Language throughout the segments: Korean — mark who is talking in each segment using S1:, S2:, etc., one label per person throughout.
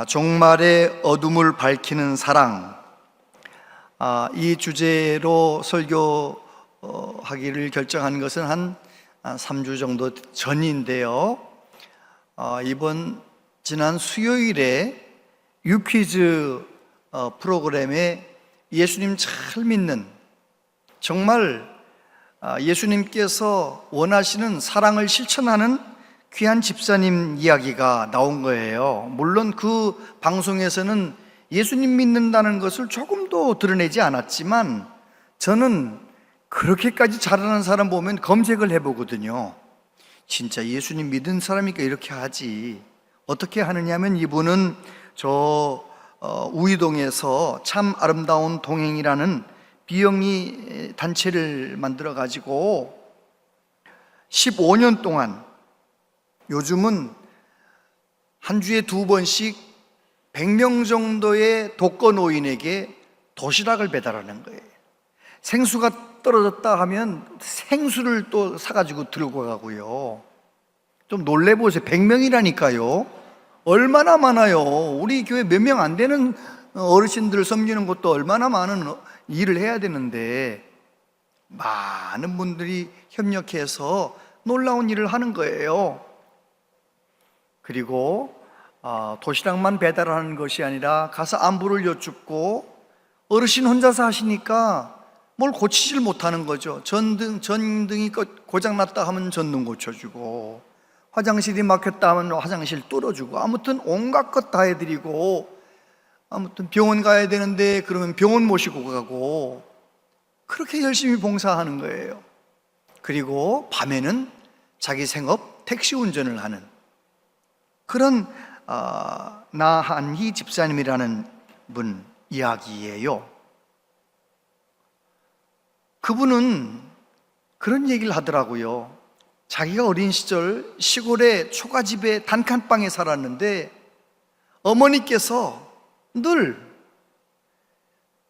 S1: 종말의 어둠을 밝히는 사랑, 이 주제로 설교하기를 결정한 것은 한 3주 정도 전인데요. 지난 수요일에 유퀴즈 프로그램에 예수님 잘 믿는, 정말 예수님께서 원하시는 사랑을 실천하는 귀한 집사님 이야기가 나온 거예요. 물론 그 방송에서는 예수님 믿는다는 것을 조금도 드러내지 않았지만, 저는 그렇게까지 잘하는 사람 보면 검색을 해보거든요. 진짜 예수님 믿은 사람이니까 이렇게 하지. 어떻게 하느냐면, 이분은 우이동에서 참 아름다운 동행이라는 비영리 단체를 만들어 가지고 15년 동안, 요즘은 한 주에 2번씩 100명 정도의 독거노인에게 도시락을 배달하는 거예요. 생수가 떨어졌다 하면 생수를 또 사가지고 들고 가고요. 좀 놀래보세요. 100명이라니까요. 얼마나 많아요. 우리 교회 몇 명 안 되는 어르신들 섬기는 것도 얼마나 많은 일을 해야 되는데, 많은 분들이 협력해서 놀라운 일을 하는 거예요. 그리고 도시락만 배달하는 것이 아니라 가서 안부를 여쭙고, 어르신 혼자서 하시니까 뭘 고치질 못하는 거죠. 전등이 고장났다 하면 전등 고쳐주고, 화장실이 막혔다 하면 화장실 뚫어주고, 아무튼 온갖 것 다 해드리고, 아무튼 병원 가야 되는데 그러면 병원 모시고 가고, 그렇게 열심히 봉사하는 거예요. 그리고 밤에는 자기 생업 택시 운전을 하는 그런 나한희 집사님이라는 분 이야기예요. 그분은 그런 얘기를 하더라고요. 자기가 어린 시절 시골의 초가집에 단칸방에 살았는데, 어머니께서 늘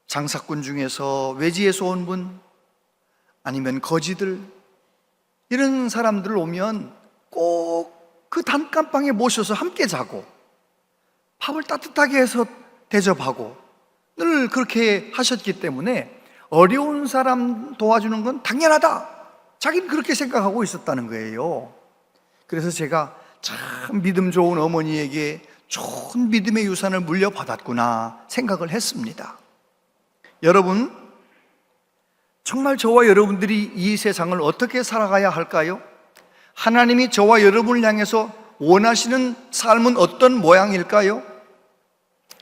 S1: 장사꾼 중에서 외지에서 온 분, 아니면 거지들, 이런 사람들 오면 꼭 그 단칸방에 모셔서 함께 자고 밥을 따뜻하게 해서 대접하고, 늘 그렇게 하셨기 때문에 어려운 사람 도와주는 건 당연하다, 자기는 그렇게 생각하고 있었다는 거예요. 그래서 제가 참 믿음 좋은 어머니에게 좋은 믿음의 유산을 물려받았구나 생각을 했습니다. 여러분, 정말 저와 여러분들이 이 세상을 어떻게 살아가야 할까요? 하나님이 저와 여러분을 향해서 원하시는 삶은 어떤 모양일까요?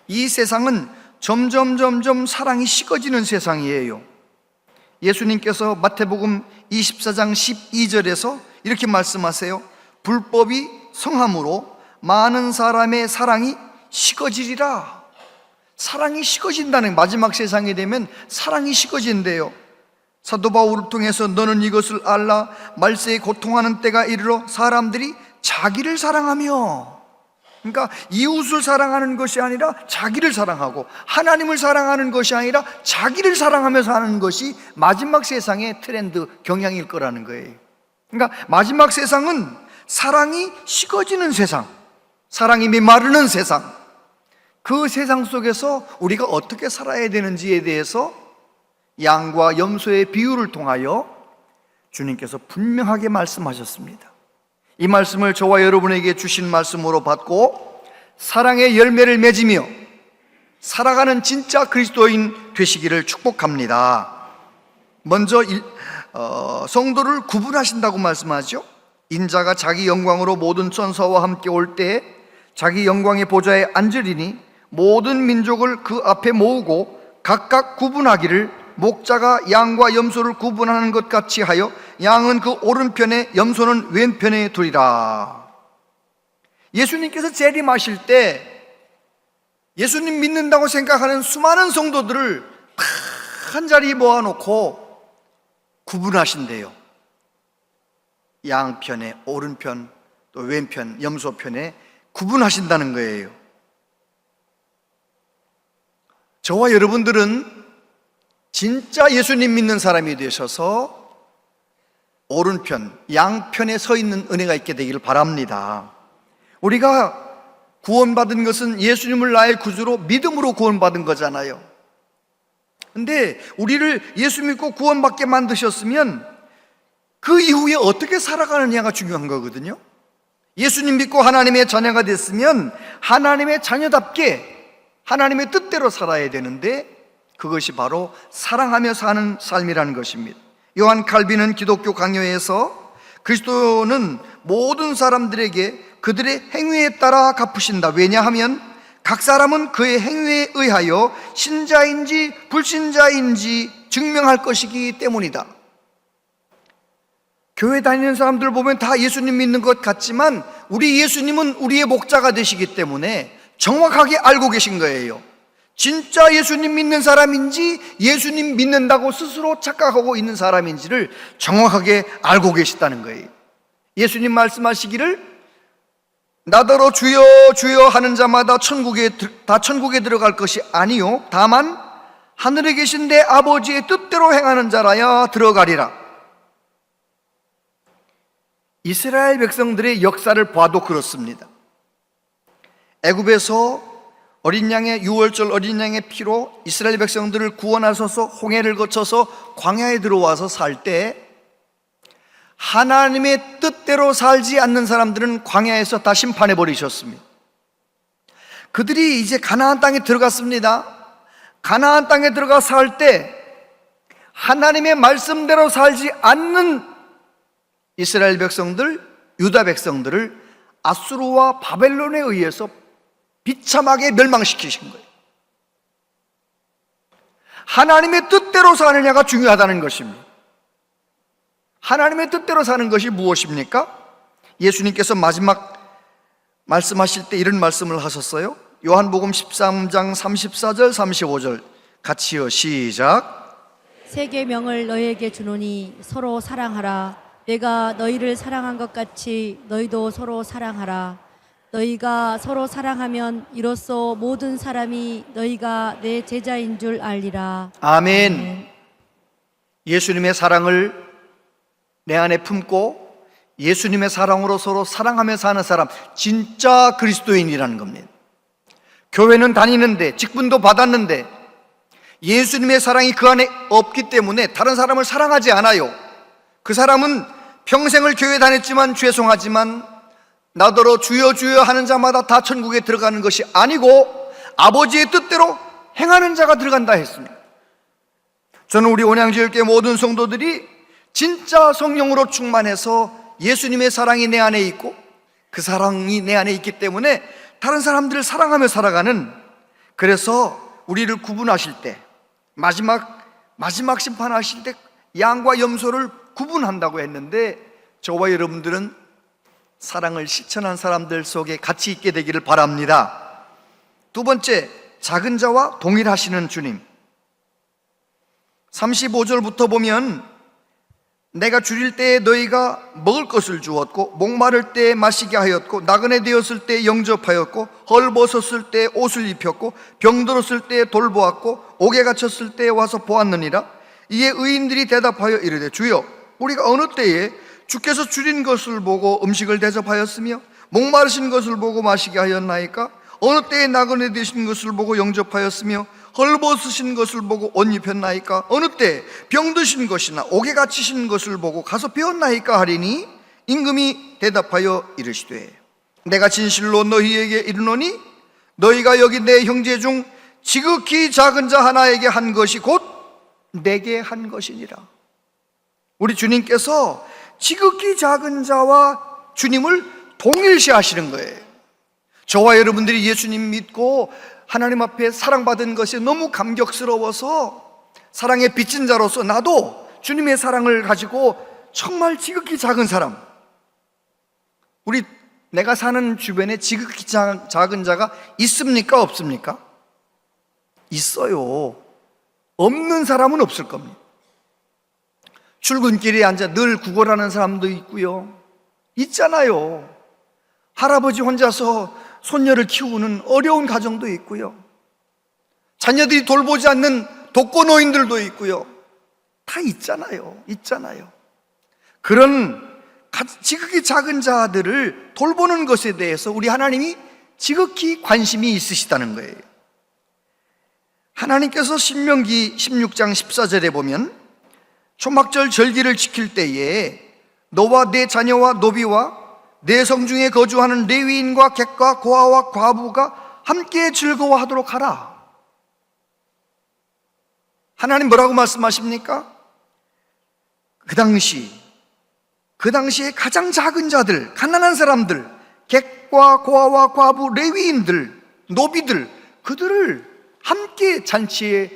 S1: 이 세상은 점점 사랑이 식어지는 세상이에요. 예수님께서 마태복음 24장 12절에서 이렇게 말씀하세요. 불법이 성함으로 많은 사람의 사랑이 식어지리라. 사랑이 식어진다는, 마지막 세상이 되면 사랑이 식어진대요. 사도 바울을 통해서 너는 이것을 알라, 말세에 고통하는 때가 이르러 사람들이 자기를 사랑하며, 그러니까 이웃을 사랑하는 것이 아니라 자기를 사랑하고, 하나님을 사랑하는 것이 아니라 자기를 사랑하며 사는 것이 마지막 세상의 트렌드, 경향일 거라는 거예요. 그러니까 마지막 세상은 사랑이 식어지는 세상, 사랑이 메마르는 세상, 그 세상 속에서 우리가 어떻게 살아야 되는지에 대해서 양과 염소의 비유를 통하여 주님께서 분명하게 말씀하셨습니다. 이 말씀을 저와 여러분에게 주신 말씀으로 받고 사랑의 열매를 맺으며 살아가는 진짜 그리스도인 되시기를 축복합니다. 먼저 성도를 구분하신다고 말씀하죠. 인자가 자기 영광으로 모든 천사와 함께 올 때 자기 영광의 보좌에 앉으리니 모든 민족을 그 앞에 모으고 각각 구분하기를 목자가 양과 염소를 구분하는 것 같이 하여 양은 그 오른편에 염소는 왼편에 두리라. 예수님께서 재림하실 때 예수님 믿는다고 생각하는 수많은 성도들을 다 한 자리에 모아놓고 구분하신대요. 양편에 오른편, 또 왼편, 염소편에 구분하신다는 거예요. 저와 여러분들은 진짜 예수님 믿는 사람이 되셔서 오른편, 양편에 서 있는 은혜가 있게 되기를 바랍니다. 우리가 구원받은 것은 예수님을 나의 구주로 믿음으로 구원받은 거잖아요. 근데 우리를 예수 믿고 구원받게 만드셨으면 그 이후에 어떻게 살아가느냐가 중요한 거거든요. 예수님 믿고 하나님의 자녀가 됐으면 하나님의 자녀답게 하나님의 뜻대로 살아야 되는데, 그것이 바로 사랑하며 사는 삶이라는 것입니다. 요한 칼빈은 기독교 강요에서 그리스도는 모든 사람들에게 그들의 행위에 따라 갚으신다. 왜냐하면 각 사람은 그의 행위에 의하여 신자인지 불신자인지 증명할 것이기 때문이다. 교회 다니는 사람들 보면 다 예수님 믿는 것 같지만 우리 예수님은 우리의 목자가 되시기 때문에 정확하게 알고 계신 거예요. 진짜 예수님 믿는 사람인지 예수님 믿는다고 스스로 착각하고 있는 사람인지를 정확하게 알고 계시다는 거예요. 예수님 말씀하시기를 나더러 주여 주여 하는 자마다 다 천국에 들어갈 것이 아니요 다만 하늘에 계신 내 아버지의 뜻대로 행하는 자라야 들어가리라. 이스라엘 백성들의 역사를 봐도 그렇습니다. 애굽에서 어린 양의 유월절 어린 양의 피로 이스라엘 백성들을 구원하셔서 홍해를 거쳐서 광야에 들어와서 살 때 하나님의 뜻대로 살지 않는 사람들은 광야에서 다 심판해 버리셨습니다. 그들이 이제 가나안 땅에 들어갔습니다. 가나안 땅에 들어가 살 때 하나님의 말씀대로 살지 않는 이스라엘 백성들, 유다 백성들을 아수르와 바벨론에 의해서 비참하게 멸망시키신 거예요. 하나님의 뜻대로 사느냐가 중요하다는 것입니다. 하나님의 뜻대로 사는 것이 무엇입니까? 예수님께서 마지막 말씀하실 때 이런 말씀을 하셨어요. 요한복음 13장 34절 35절 같이요, 시작.
S2: 새 계명을 너희에게 주노니 서로 사랑하라. 내가 너희를 사랑한 것 같이 너희도 서로 사랑하라. 너희가 서로 사랑하면 이로써 모든 사람이 너희가 내 제자인 줄 알리라.
S1: 아멘. 예수님의 사랑을 내 안에 품고 예수님의 사랑으로 서로 사랑하며 사는 사람, 진짜 그리스도인이라는 겁니다. 교회는 다니는데 직분도 받았는데 예수님의 사랑이 그 안에 없기 때문에 다른 사람을 사랑하지 않아요. 그 사람은 평생을 교회 다녔지만 죄송하지만 나더러 주여 주여 하는 자마다 다 천국에 들어가는 것이 아니고 아버지의 뜻대로 행하는 자가 들어간다 했습니다. 저는 우리 온양지역교회 모든 성도들이 진짜 성령으로 충만해서 예수님의 사랑이 내 안에 있고 그 사랑이 내 안에 있기 때문에 다른 사람들을 사랑하며 살아가는, 그래서 우리를 구분하실 때 마지막 심판하실 때 양과 염소를 구분한다고 했는데 저와 여러분들은 사랑을 실천한 사람들 속에 같이 있게 되기를 바랍니다. 두 번째, 작은 자와 동일하시는 주님. 35절부터 보면 내가 줄일 때에 너희가 먹을 것을 주었고 목마를 때에 마시게 하였고 나그네 되었을 때에 영접하였고 헐벗었을 때에 옷을 입혔고 병들었을 때에 돌보았고 옥에 갇혔을 때에 와서 보았느니라. 이에 의인들이 대답하여 이르되 주여 우리가 어느 때에 주께서 줄인 것을 보고 음식을 대접하였으며 목마르신 것을 보고 마시게 하였나이까? 어느 때에 나그네 되신 것을 보고 영접하였으며 헐벗으신 것을 보고 옷 입혔나이까? 어느 때 병드신 것이나 옥에 갇히신 것을 보고 가서 배웠나이까 하리니 임금이 대답하여 이르시되 내가 진실로 너희에게 이르노니 너희가 여기 내 형제 중 지극히 작은 자 하나에게 한 것이 곧 내게 한 것이니라. 우리 주님께서 지극히 작은 자와 주님을 동일시 하시는 거예요. 저와 여러분들이 예수님 믿고 하나님 앞에 사랑받은 것이 너무 감격스러워서 사랑에 빚진 자로서 나도 주님의 사랑을 가지고 정말 지극히 작은 사람, 내가 사는 주변에 지극히 작은 자가 있습니까? 없습니까? 있어요. 없는 사람은 없을 겁니다. 출근길에 앉아 늘 구걸하는 사람도 있고요. 있잖아요. 할아버지 혼자서 손녀를 키우는 어려운 가정도 있고요. 자녀들이 돌보지 않는 독거노인들도 있고요. 다 있잖아요. 그런 지극히 작은 자들을 돌보는 것에 대해서 우리 하나님이 지극히 관심이 있으시다는 거예요. 하나님께서 신명기 16장 14절에 보면 초막절 절기를 지킬 때에 너와 네 자녀와 노비와 내 성중에 거주하는 레위인과 객과 고아와 과부가 함께 즐거워하도록 하라. 하나님 뭐라고 말씀하십니까? 그 당시에 가장 작은 자들, 가난한 사람들, 객과 고아와 과부, 레위인들, 노비들, 그들을 함께 잔치에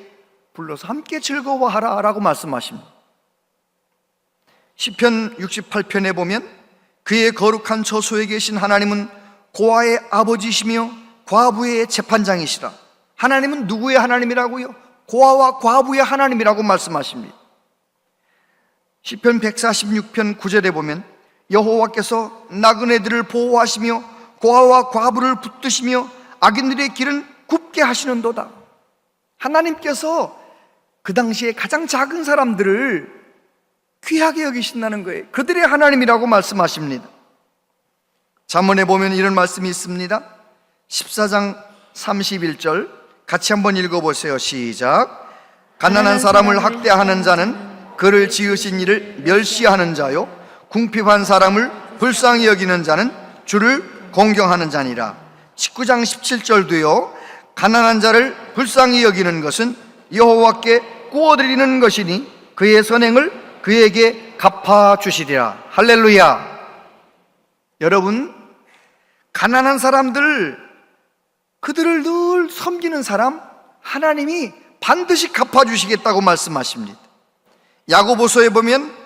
S1: 불러서 함께 즐거워하라 라고 말씀하십니다. 시편 68편에 보면 그의 거룩한 처소에 계신 하나님은 고아의 아버지시며 과부의 재판장이시라. 하나님은 누구의 하나님이라고요? 고아와 과부의 하나님이라고 말씀하십니다. 시편 146편 9절에 보면 여호와께서 나그네들을 보호하시며 고아와 과부를 붙드시며 악인들의 길은 굽게 하시는도다. 하나님께서 그 당시에 가장 작은 사람들을 귀하게 여기신다는 거예요. 그들의 하나님이라고 말씀하십니다. 잠언에 보면 이런 말씀이 있습니다. 14장 31절 같이 한번 읽어보세요. 시작. 가난한 사람을 학대하는 자는 그를 지으신 이를 멸시하는 자요 궁핍한 사람을 불쌍히 여기는 자는 주를 공경하는 자니라. 19장 17절도요 가난한 자를 불쌍히 여기는 것은 여호와께 구워드리는 것이니 그의 선행을 그에게 갚아주시리라. 할렐루야. 여러분, 가난한 사람들, 그들을 늘 섬기는 사람 하나님이 반드시 갚아주시겠다고 말씀하십니다. 야고보서에 보면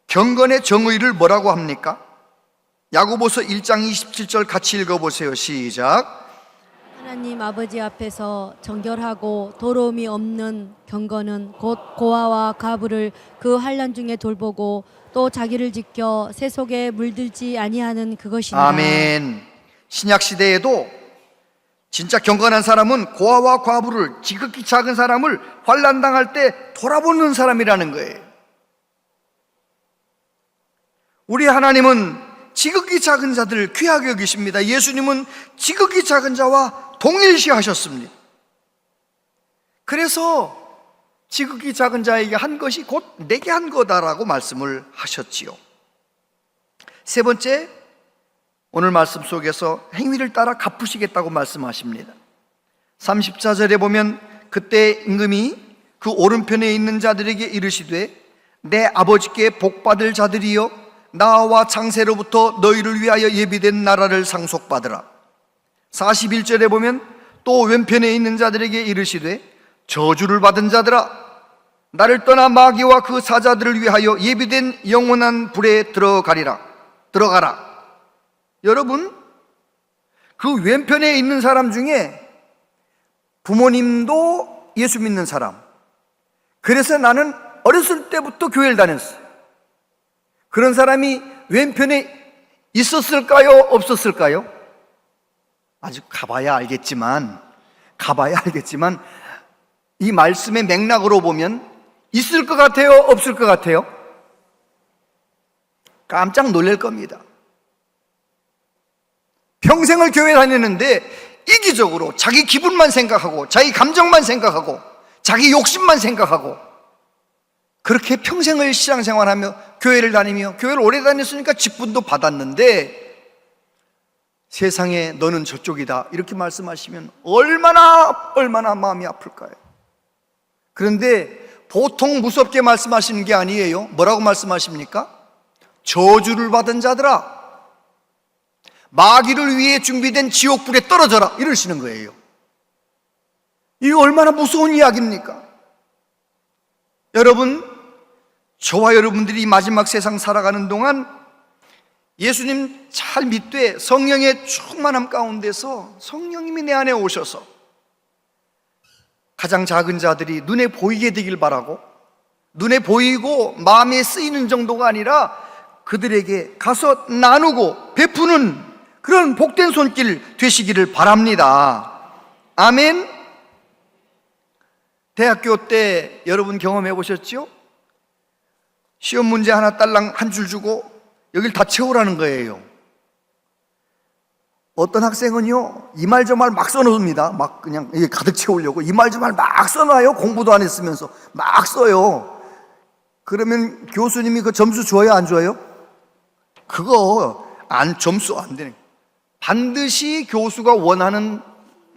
S1: 경건의 정의를 뭐라고 합니까? 야고보서 1장 27절 같이 읽어보세요. 시작.
S2: 하나님 아버지 앞에서 정결하고 더러움이 없는 경건은 곧 고아와 과부를 그 환난 중에 돌보고 또 자기를 지켜 새 속에 물들지 아니하는 그것이니라.
S1: 아멘. 신약 시대에도 진짜 경건한 사람은 고아와 과부를, 지극히 작은 사람을 환난 당할 때 돌아보는 사람이라는 거예요. 우리 하나님은 지극히 작은 자들을 귀하게 여기십니다. 예수님은 지극히 작은 자와 동일시하셨습니다. 그래서 지극히 작은 자에게 한 것이 곧 내게 한 거다라고 말씀을 하셨지요. 세 번째, 오늘 말씀 속에서 행위를 따라 갚으시겠다고 말씀하십니다. 34절에 보면 그때 임금이 그 오른편에 있는 자들에게 이르시되 내 아버지께 복받을 자들이여 나와 창세로부터 너희를 위하여 예비된 나라를 상속받으라. 41절에 보면 또 왼편에 있는 자들에게 이르시되 저주를 받은 자들아 나를 떠나 마귀와 그 사자들을 위하여 예비된 영원한 불에 들어가라. 여러분, 그 왼편에 있는 사람 중에 부모님도 예수 믿는 사람, 그래서 나는 어렸을 때부터 교회를 다녔어요. 그런 사람이 왼편에 있었을까요? 없었을까요? 아직 가봐야 알겠지만 이 말씀의 맥락으로 보면 있을 것 같아요? 없을 것 같아요? 깜짝 놀랄 겁니다. 평생을 교회 다녔는데 이기적으로 자기 기분만 생각하고 자기 감정만 생각하고 자기 욕심만 생각하고 그렇게 평생을 신앙생활하며 교회를 다니며 교회를 오래 다녔으니까 직분도 받았는데 세상에 너는 저쪽이다 이렇게 말씀하시면 얼마나 마음이 아플까요? 그런데 보통 무섭게 말씀하시는 게 아니에요. 뭐라고 말씀하십니까? 저주를 받은 자들아 마귀를 위해 준비된 지옥불에 떨어져라 이러시는 거예요. 이게 얼마나 무서운 이야기입니까? 여러분, 저와 여러분들이 마지막 세상 살아가는 동안 예수님 잘 믿되 성령의 충만함 가운데서 성령님이 내 안에 오셔서 가장 작은 자들이 눈에 보이게 되길 바라고, 눈에 보이고 마음에 쓰이는 정도가 아니라 그들에게 가서 나누고 베푸는 그런 복된 손길 되시기를 바랍니다. 아멘. 대학교 때 여러분 경험해 보셨죠? 시험 문제 하나 딸랑 한 줄 주고 여길 다 채우라는 거예요. 어떤 학생은요, 이 말 저 말 막 써놓습니다. 막 그냥 이게 가득 채우려고 이 말 저 말 막 써놔요. 공부도 안 했으면서 막 써요. 그러면 교수님이 그 점수 줘요, 안 줘요? 그거 점수 안 되는 거예요. 반드시 교수가 원하는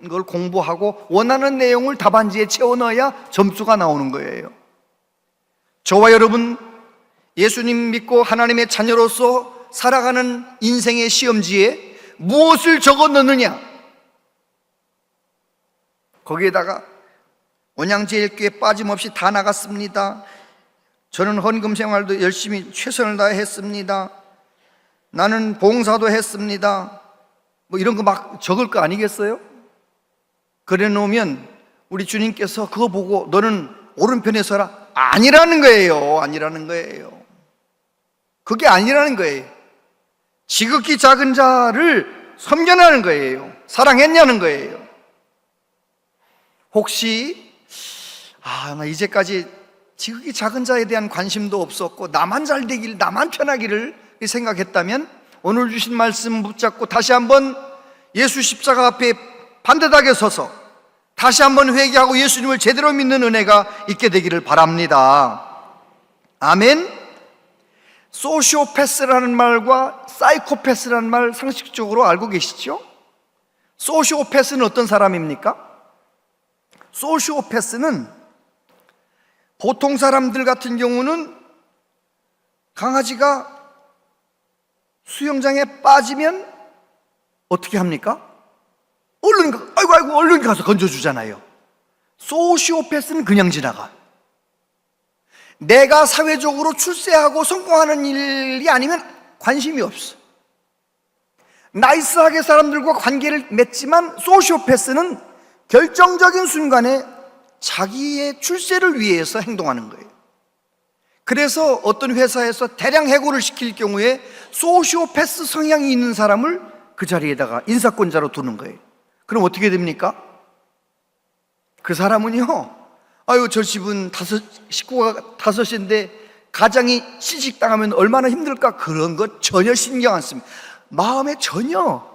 S1: 걸 공부하고 원하는 내용을 답안지에 채워 넣어야 점수가 나오는 거예요. 저와 여러분, 예수님 믿고 하나님의 자녀로서 살아가는 인생의 시험지에 무엇을 적어 넣느냐? 거기에다가 온양제일교회 빠짐없이 다 나갔습니다. 저는 헌금 생활도 열심히 최선을 다했습니다. 나는 봉사도 했습니다. 뭐 이런 거 막 적을 거 아니겠어요? 그래 놓으면 우리 주님께서 그거 보고 너는 오른편에 서라. 아니라는 거예요. 아니라는 거예요. 그게 아니라는 거예요. 지극히 작은 자를 섬겨나는 거예요. 사랑했냐는 거예요. 혹시 나 이제까지 지극히 작은 자에 대한 관심도 없었고 나만 잘 되길, 나만 편하기를 생각했다면 오늘 주신 말씀 붙잡고 다시 한번 예수 십자가 앞에 반듯하게 서서 다시 한번 회개하고 예수님을 제대로 믿는 은혜가 있게 되기를 바랍니다. 아멘. 소시오패스라는 말과 사이코패스라는 말 상식적으로 알고 계시죠? 소시오패스는 어떤 사람입니까? 소시오패스는 보통 사람들 같은 경우는 강아지가 수영장에 빠지면 어떻게 합니까? 얼른 아이고 얼른 가서 건져주잖아요. 소시오패스는 그냥 지나가. 내가 사회적으로 출세하고 성공하는 일이 아니면 관심이 없어. 나이스하게 사람들과 관계를 맺지만 소시오패스는 결정적인 순간에 자기의 출세를 위해서 행동하는 거예요. 그래서 어떤 회사에서 대량 해고를 시킬 경우에 소시오패스 성향이 있는 사람을 그 자리에다가 인사권자로 두는 거예요. 그럼 어떻게 됩니까? 그 사람은요, 저 집은 식구가 5인데 가장이 시식당하면 얼마나 힘들까? 그런 거 전혀 신경 안 씁니다. 마음에 전혀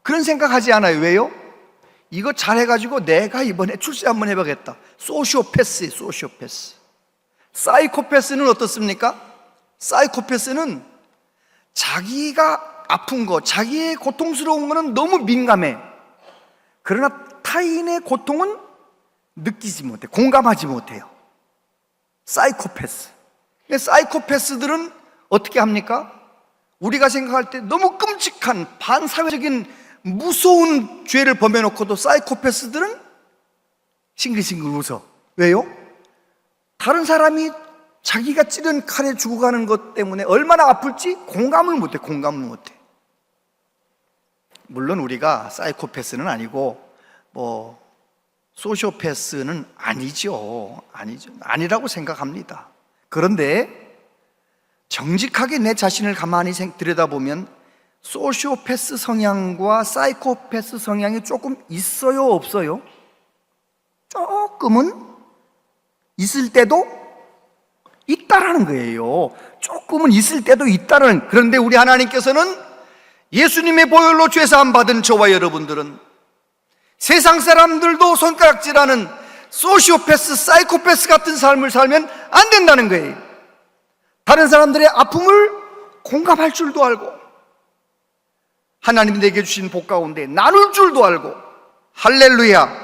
S1: 그런 생각하지 않아요. 왜요? 이거 잘해가지고 내가 이번에 출세 한번 해봐야겠다. 소시오패스예요. 소시오패스. 사이코패스는 어떻습니까? 사이코패스는 자기가 아픈 거, 자기의 고통스러운 거는 너무 민감해. 그러나 타인의 고통은 느끼지 못해, 공감하지 못해요. 사이코패스. 사이코패스들은 어떻게 합니까? 우리가 생각할 때 너무 끔찍한 반사회적인 무서운 죄를 범해놓고도 사이코패스들은 싱글싱글 웃어. 왜요? 다른 사람이 자기가 찌른 칼에 죽어가는 것 때문에 얼마나 아플지 공감을 못해. 물론 우리가 사이코패스는 아니고 소시오패스는 아니죠. 아니라고 생각합니다. 그런데 정직하게 내 자신을 가만히 들여다보면 소시오패스 성향과 사이코패스 성향이 조금 있어요, 없어요? 조금은 있을 때도 있다라는 거예요. 조금은 있을 때도 있다라는. 그런데 우리 하나님께서는 예수님의 보혈로 죄사함 받은 저와 여러분들은 세상 사람들도 손가락질하는 소시오패스, 사이코패스 같은 삶을 살면 안 된다는 거예요. 다른 사람들의 아픔을 공감할 줄도 알고 하나님이 내게 주신 복 가운데 나눌 줄도 알고. 할렐루야.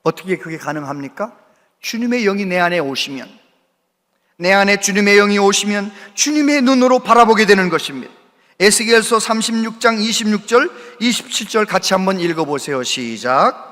S1: 어떻게 그게 가능합니까? 주님의 영이 내 안에 오시면, 내 안에 주님의 영이 오시면 주님의 눈으로 바라보게 되는 것입니다. 에스겔서 36장 26절 27절 같이 한번 읽어보세요. 시작.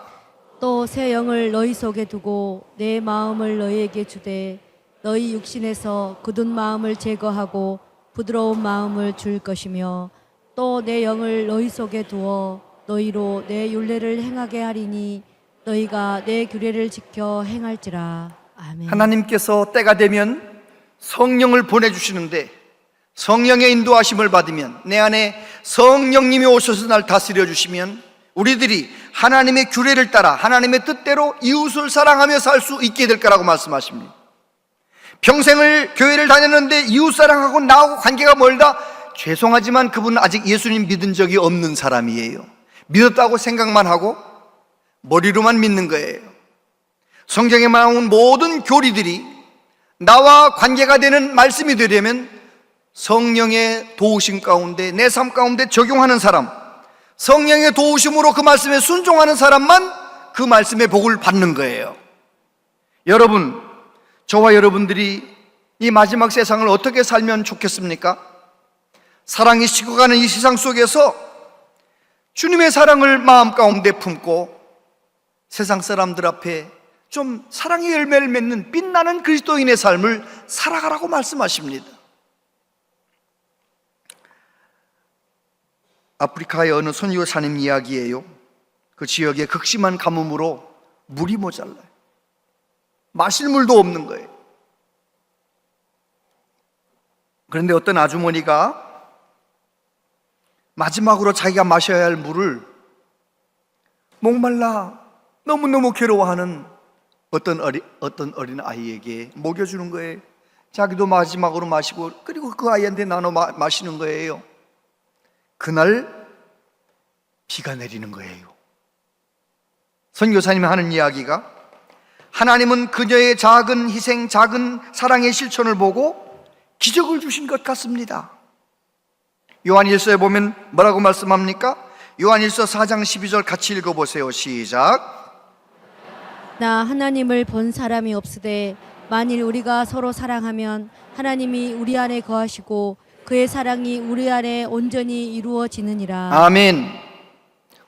S2: 또 새 영을 너희 속에 두고 내 마음을 너희에게 주되 너희 육신에서 굳은 마음을 제거하고 부드러운 마음을 줄 것이며 또 내 영을 너희 속에 두어 너희로 내 율례를 행하게 하리니 너희가 내 규례를 지켜 행할지라. 아멘.
S1: 하나님께서 때가 되면 성령을 보내주시는데 성령의 인도하심을 받으면, 내 안에 성령님이 오셔서 날 다스려 주시면 우리들이 하나님의 규례를 따라 하나님의 뜻대로 이웃을 사랑하며 살 수 있게 될 거라고 말씀하십니다. 평생을 교회를 다녔는데 이웃 사랑하고 나하고 관계가 멀다, 죄송하지만 그분은 아직 예수님 믿은 적이 없는 사람이에요. 믿었다고 생각만 하고 머리로만 믿는 거예요. 성경에 나온 모든 교리들이 나와 관계가 되는 말씀이 되려면 성령의 도우심 가운데 내 삶 가운데 적용하는 사람, 성령의 도우심으로 그 말씀에 순종하는 사람만 그 말씀의 복을 받는 거예요. 여러분, 저와 여러분들이 이 마지막 세상을 어떻게 살면 좋겠습니까? 사랑이 식어가는 이 세상 속에서 주님의 사랑을 마음 가운데 품고 세상 사람들 앞에 좀 사랑의 열매를 맺는 빛나는 그리스도인의 삶을 살아가라고 말씀하십니다. 아프리카의 어느 선교사님 이야기예요. 그 지역에 극심한 가뭄으로 물이 모자라요. 마실 물도 없는 거예요. 그런데 어떤 아주머니가 마지막으로 자기가 마셔야 할 물을 목말라 너무너무 괴로워하는 어떤 어린 아이에게 먹여주는 거예요. 자기도 마지막으로 마시고 그리고 그 아이한테 나눠 마시는 거예요. 그날 비가 내리는 거예요. 선교사님이 하는 이야기가, 하나님은 그녀의 작은 희생, 작은 사랑의 실천을 보고 기적을 주신 것 같습니다. 요한일서에 보면 뭐라고 말씀합니까? 요한일서 4장 12절 같이 읽어보세요. 시작.
S2: 나 하나님을 본 사람이 없으되 만일 우리가 서로 사랑하면 하나님이 우리 안에 거하시고 그의 사랑이 우리 안에 온전히 이루어지느니라.
S1: 아멘.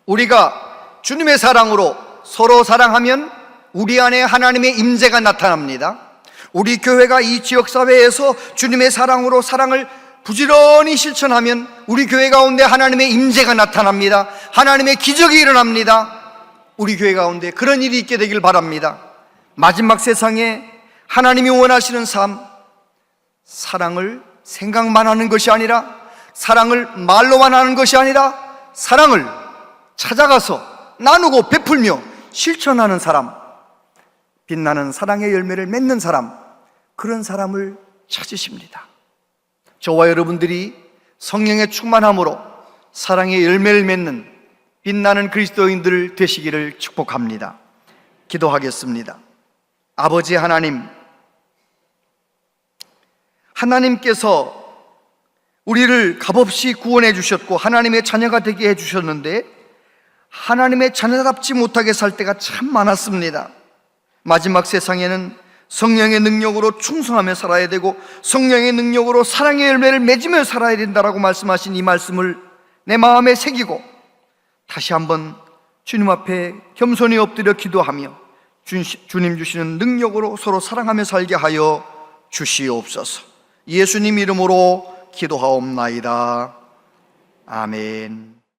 S1: 우리가 주님의 사랑으로 서로 사랑하면 우리 안에 하나님의 임재가 나타납니다. 우리 교회가 이 지역사회에서 주님의 사랑으로 사랑을 부지런히 실천하면 우리 교회 가운데 하나님의 임재가 나타납니다. 하나님의 기적이 일어납니다. 우리 교회 가운데 그런 일이 있게 되길 바랍니다. 마지막 세상에 하나님이 원하시는 삶, 사랑을 생각만 하는 것이 아니라, 사랑을 말로만 하는 것이 아니라, 사랑을 찾아가서 나누고 베풀며 실천하는 사람, 빛나는 사랑의 열매를 맺는 사람, 그런 사람을 찾으십니다. 저와 여러분들이 성령의 충만함으로 사랑의 열매를 맺는 빛나는 그리스도인들 되시기를 축복합니다. 기도하겠습니다. 아버지 하나님, 하나님께서 우리를 값없이 구원해 주셨고 하나님의 자녀가 되게 해 주셨는데 하나님의 자녀답지 못하게 살 때가 참 많았습니다. 마지막 세상에는 성령의 능력으로 충성하며 살아야 되고 성령의 능력으로 사랑의 열매를 맺으며 살아야 된다라고 말씀하신 이 말씀을 내 마음에 새기고 다시 한번 주님 앞에 겸손히 엎드려 기도하며 주님 주시는 능력으로 서로 사랑하며 살게 하여 주시옵소서. 예수님 이름으로 기도하옵나이다. 아멘.